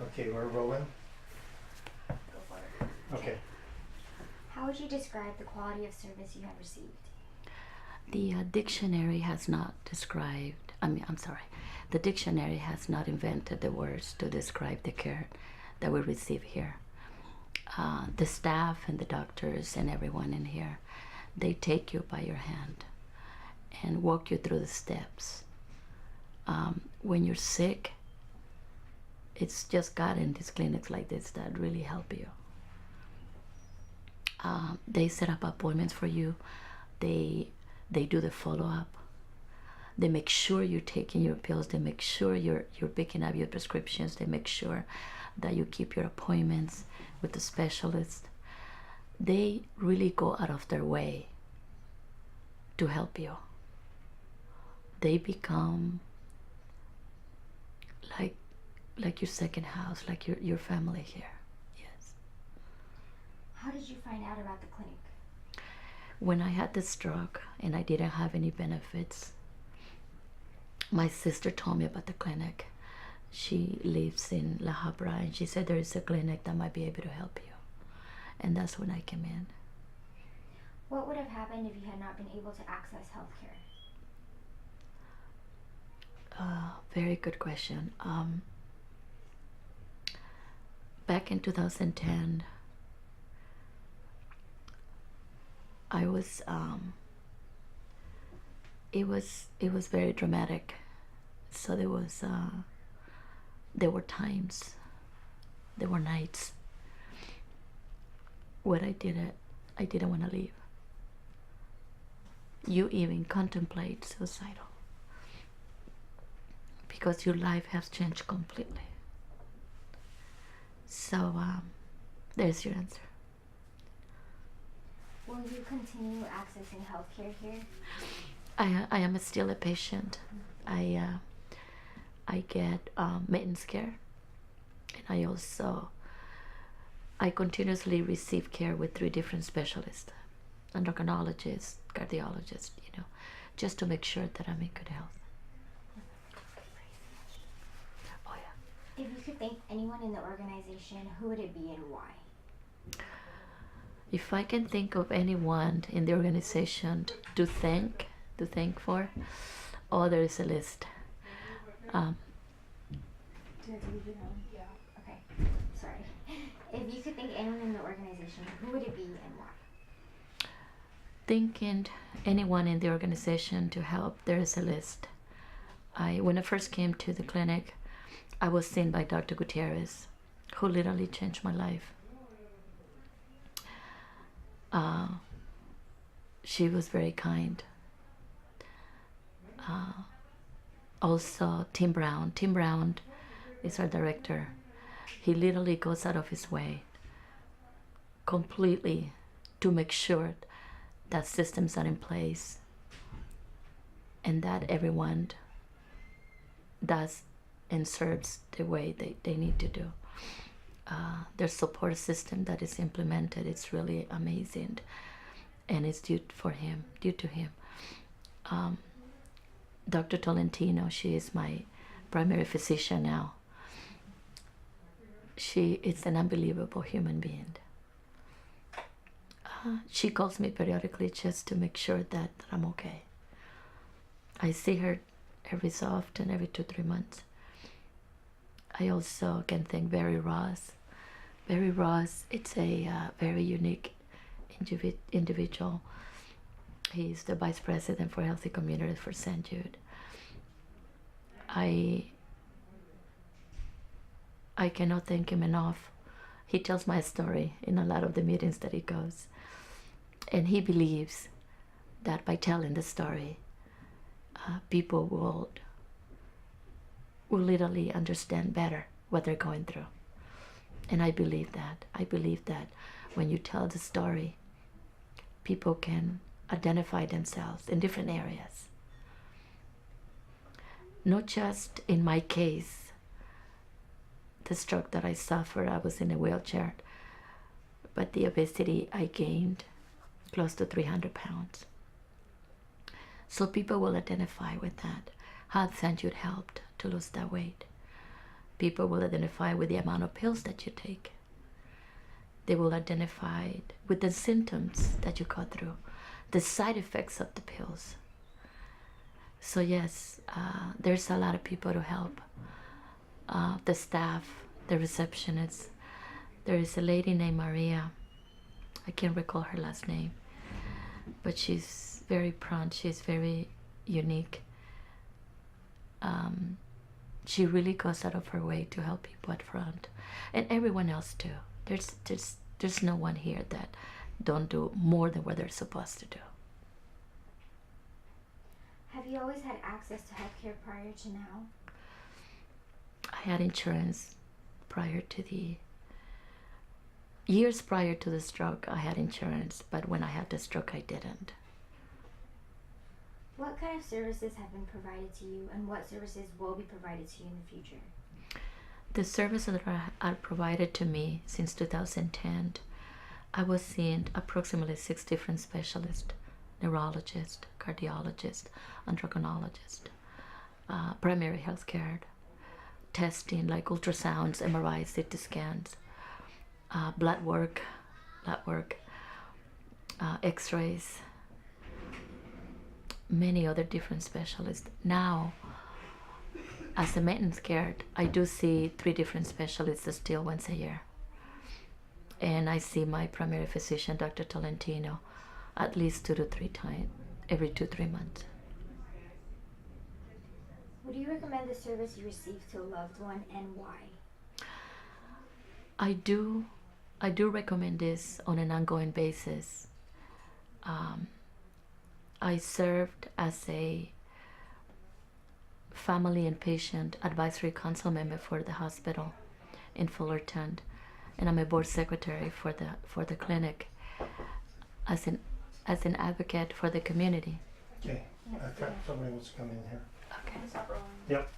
Okay, we're rolling. Go for it. Okay. How would you describe the quality of service you have received? The dictionary has not described, I'm sorry, the dictionary has not invented the words to describe the care that we receive here. The staff and the doctors and everyone in here, they take you by your hand and walk you through the steps. When you're sick, it's just God in these clinics like this that really help you. They set up appointments for you. They do the follow-up. They make sure you're taking your pills. They make sure you're picking up your prescriptions. They make sure that you keep your appointments with the specialist. They really go out of their way to help you. They become like your second house, like your family here. Yes. How did you find out about the clinic? When I had the stroke and I didn't have any benefits, my sister told me about the clinic. She lives in La Habra and she said there is a clinic that might be able to help you. And that's when I came in. What would have happened if you had not been able to access healthcare? Very good question. Back in 2010, I was it was very dramatic. So there were times, there were nights where I didn't want to leave. You even contemplate suicidal because your life has changed completely. So there's your answer. Will you continue accessing healthcare here? I am still a patient. I get maintenance care, and I continuously receive care with 3 different specialists, endocrinologists, cardiologists, just to make sure that I'm in good health. Oh yeah. If you could thank anyone in the organization, who would it be and why? If I can think of anyone in the organization to thank for, oh, there is a list. Do you have to leave it home? Yeah. Okay. Sorry. If you could thank anyone in the organization, who would it be and why? Thinking anyone in the organization to help, there is a list. When I first came to the clinic, I was seen by Dr. Gutierrez, who literally changed my life. She was very kind. Also, Tim Brown. Tim Brown is our director. He literally goes out of his way completely to make sure that systems are in place and that everyone does and serves the way they need to do. Their support system that is implemented, it's really amazing, and it's due to him. Dr. Tolentino, she is my primary physician now. She is an unbelievable human being. She calls me periodically just to make sure that I'm okay. I see her every so often, every 2-3 months. I also can thank Barry Ross. Barry Ross, it's a very unique individual. He's the Vice President for Healthy Communities for St. Jude. I cannot thank him enough. He tells my story in a lot of the meetings that he goes. And he believes that by telling the story, people will literally understand better what they're going through. And I believe that. I believe that when you tell the story, people can identify themselves in different areas. Not just in my case, the stroke that I suffered, I was in a wheelchair, but the obesity, I gained close to 300 pounds. So people will identify with that, how St. Jude helped to lose that weight. People will identify with the amount of pills that you take. They will identify with the symptoms that you go through, the side effects of the pills. So yes, there's a lot of people to help. The staff, the receptionists. There is a lady named Maria. I can't recall her last name, but she's very prompt. She's very unique. She really goes out of her way to help people at front, and everyone else too. There's no one here that don't do more than what they're supposed to do. Have you always had access to healthcare prior to now? I had insurance prior to the years prior to the stroke. I had insurance, but when I had the stroke, I didn't. What kind of services have been provided to you, and what services will be provided to you in the future? The services that are provided to me since 2010, I was seeing approximately 6 different specialists: neurologist, cardiologist, endocrinologist, primary health care, testing like ultrasounds, MRIs, CT scans, blood work, x-rays, many other different specialists. Now, as a maintenance care, I do see 3 different specialists still once a year. And I see my primary physician, Dr. Tolentino, at least 2 to 3 times, every 2-3 months. Would you recommend the service you received to a loved one, and why? I do recommend this on an ongoing basis. I served as a family and patient advisory council member for the hospital in Fullerton, and I'm a board secretary for the clinic as an advocate for the community. Okay, I thought somebody was coming here. Okay. Yep.